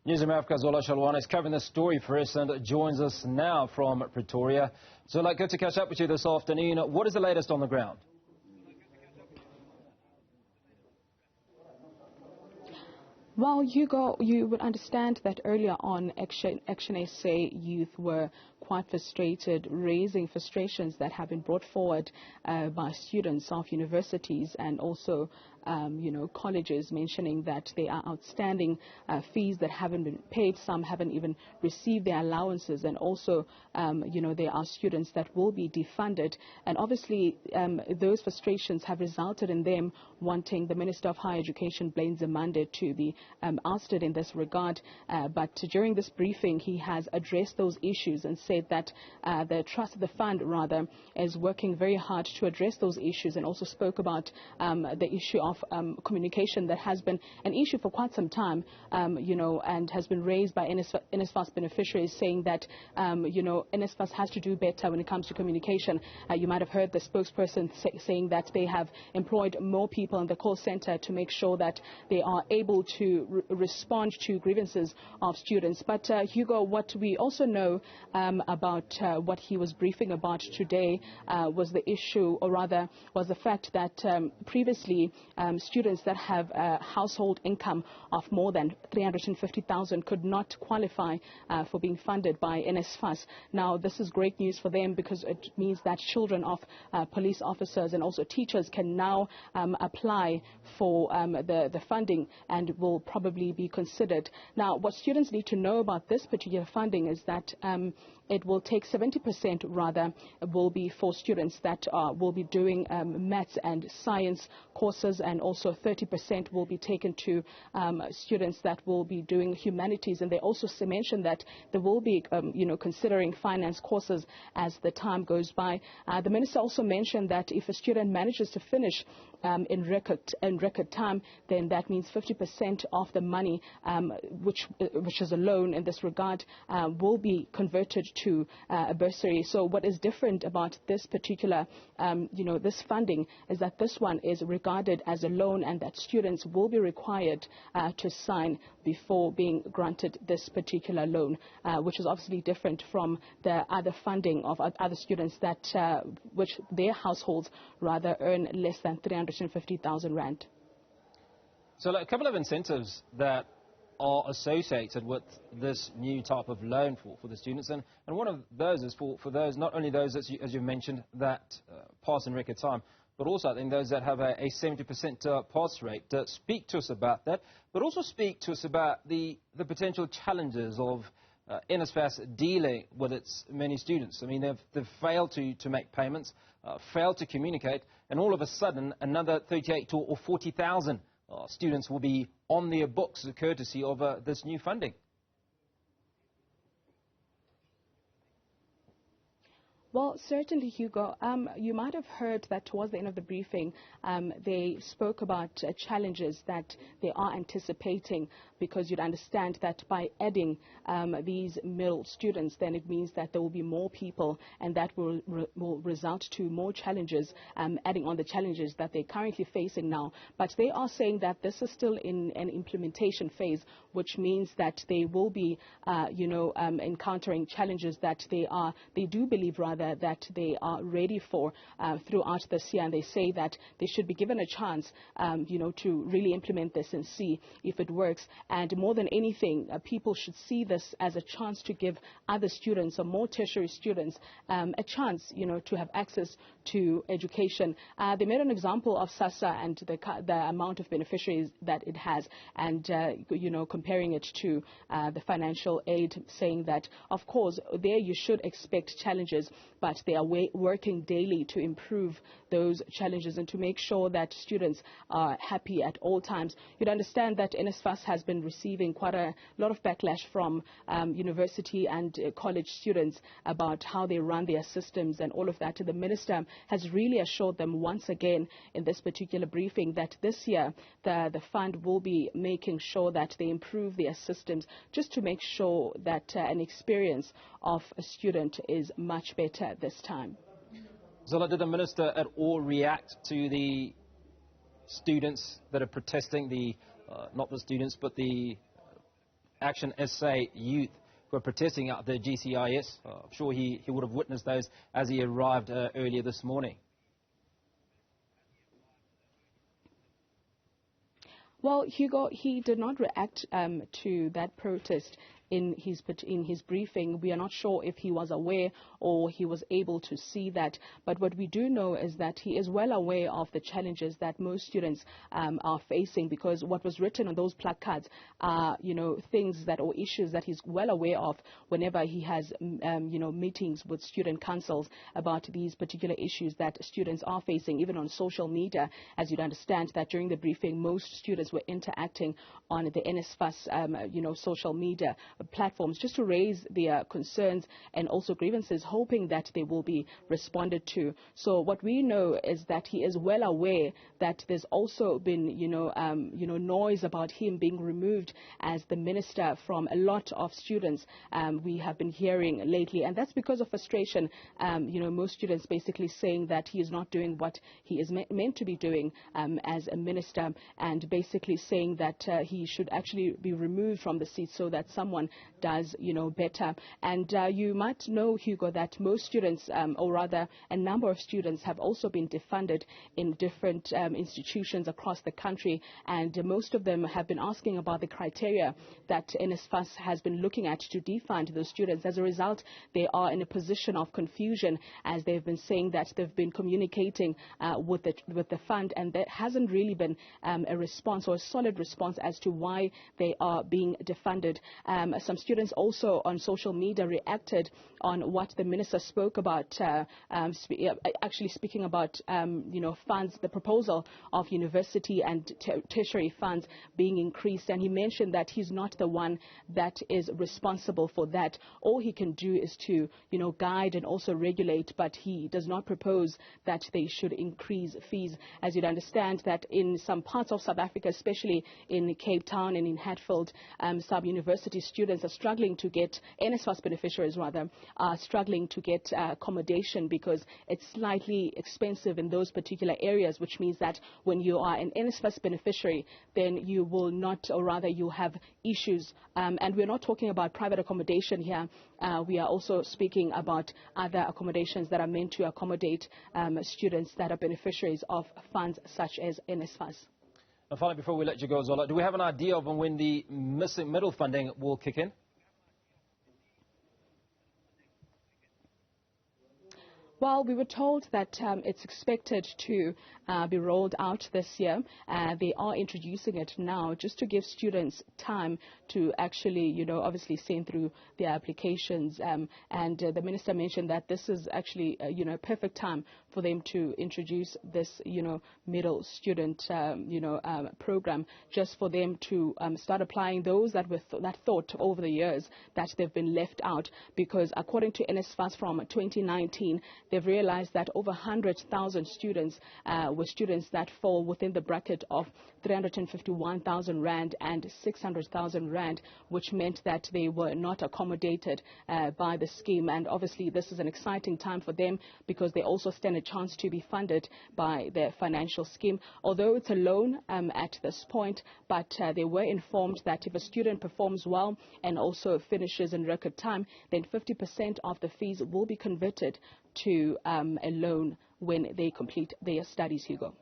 Newzroom Afrika's Zola Sholwana is covering this story for us and joins us now from Pretoria. Zola, good to catch up with you this afternoon. What is the latest on the ground? Well, Hugo, you would understand that earlier on, Action SA youth were quite frustrated, raising frustrations that have been brought forward by students of universities and also, colleges, mentioning that there are outstanding fees that haven't been paid. Some haven't even received their allowances, and also, there are students that will be defunded. And obviously, those frustrations have resulted in them wanting the Minister of Higher Education, Nzimande, to be ousted in this regard. But during this briefing, he has addressed those issues and said that the fund is working very hard to address those issues, and also spoke about the issue of communication that has been an issue for quite some time, and has been raised by Nsfas beneficiaries, saying that, Nsfas has to do better when it comes to communication. You might have heard the spokesperson saying that they have employed more people in the call center to make sure that they are able to respond to grievances of students. But Hugo, what we also know about what he was briefing about today was the issue, or rather was the fact that previously students that have a household income of more than 350,000 could not qualify for being funded by Nsfas. Now, this is great news for them, because it means that children of police officers and also teachers can now apply for the funding and will probably be considered. Now, what students need to know about this particular funding is that it will take 70% will be for students that will be doing maths and science courses, and also 30% will be taken to students that will be doing humanities. And they also mentioned that they will be, considering finance courses as the time goes by. The minister also mentioned that if a student manages to finish in record time, then that means 50% of the money, which is a loan in this regard, will be converted to a bursary. So what is different about this particular, this funding, is that this one is regarded as a loan, and that students will be required to sign before being granted this particular loan, which is obviously different from the other funding of other students that which their households earn less than 350,000 rand. So a couple of incentives that are associated with this new type of loan for the students, and one of those is for those, not only those, as you mentioned, that pass in record time, but also I think those that have a 70% pass rate. Speak to us about that, but also speak to us about the potential challenges of Nsfas dealing with its many students. I mean, they've failed to make payments, failed to communicate, and all of a sudden another 38 or 40,000 students will be on their books courtesy of this new funding. Well, certainly, Hugo. You might have heard that towards the end of the briefing, they spoke about challenges that they are anticipating, because you'd understand that by adding these middle students, then it means that there will be more people, and that will result to more challenges, adding on the challenges that they're currently facing now. But they are saying that this is still in an implementation phase, which means that they will be, encountering challenges that they do believe that they are ready for throughout this year. And they say that they should be given a chance, to really implement this and see if it works. And more than anything, people should see this as a chance to give other students, or more tertiary students, a chance, to have access to education. They made an example of SASSA and the amount of beneficiaries that it has, and, comparing it to the financial aid, saying that, of course, there you should expect challenges, but they are working daily to improve those challenges and to make sure that students are happy at all times. You'd understand that Nsfas has been receiving quite a lot of backlash from university and college students about how they run their systems and all of that. And the minister has really assured them once again in this particular briefing that this year the fund will be making sure that they improve their systems, just to make sure that an experience of a student is much better this time. Zola, did the minister at all react to the students that are protesting, not the students, but the Action SA youth who are protesting out the GCIS. I'm sure he would have witnessed those as he arrived earlier this morning. Well, Hugo, he did not react to that protest in his briefing. We are not sure if he was aware or he was able to see that. But what we do know is that he is well aware of the challenges that most students are facing, because what was written on those placards are, things that or issues that he's well aware of whenever he has, meetings with student councils about these particular issues that students are facing, even on social media. As you'd understand that during the briefing, most students were interacting on the Nsfas, social media platforms just to raise their concerns and also grievances, hoping that they will be responded to. So what we know is that he is well aware that there's also been, noise about him being removed as the minister from a lot of students we have been hearing lately. And that's because of frustration. Most students basically saying that he is not doing what he is meant to be doing as a minister, and basically saying that he should actually be removed from the seat so that someone does, better. And you might know, Hugo, that most students, or rather a number of students, have also been defunded in different institutions across the country. And most of them have been asking about the criteria that Nsfas has been looking at to defund those students. As a result, they are in a position of confusion, as they've been saying that they've been communicating with the fund, and there hasn't really been a response or a solid response as to why they are being defunded. Some students also on social media reacted on what the minister spoke about, actually speaking about, funds, the proposal of university and tertiary funds being increased. And he mentioned that he's not the one that is responsible for that. All he can do is to, guide and also regulate, but he does not propose that they should increase fees. As you'd understand that in some parts of South Africa, especially in Cape Town and in Hatfield, some university students are struggling to get, Nsfas beneficiaries rather, are struggling to get accommodation because it's slightly expensive in those particular areas, which means that when you are an Nsfas beneficiary, then you will not, or rather you have issues. And we're not talking about private accommodation here. We are also speaking about other accommodations that are meant to accommodate students that are beneficiaries of funds such as Nsfas. And finally, before we let you go, Zola, do we have an idea of when the missing middle funding will kick in? Well, we were told that it's expected to be rolled out this year. They are introducing it now just to give students time to actually, obviously send through their applications. And the minister mentioned that this is actually, a perfect time for them to introduce this, middle student, program, just for them to start applying those that thought over the years that they've been left out. Because according to Nsfas from 2019, they've realized that over 100,000 students were students that fall within the bracket of 351,000 Rand and 600,000 Rand, which meant that they were not accommodated by the scheme. And obviously this is an exciting time for them because they also stand a chance to be funded by the financial scheme. Although it's a loan at this point, but they were informed that if a student performs well and also finishes in record time, then 50% of the fees will be converted to a loan when they complete their studies, Hugo.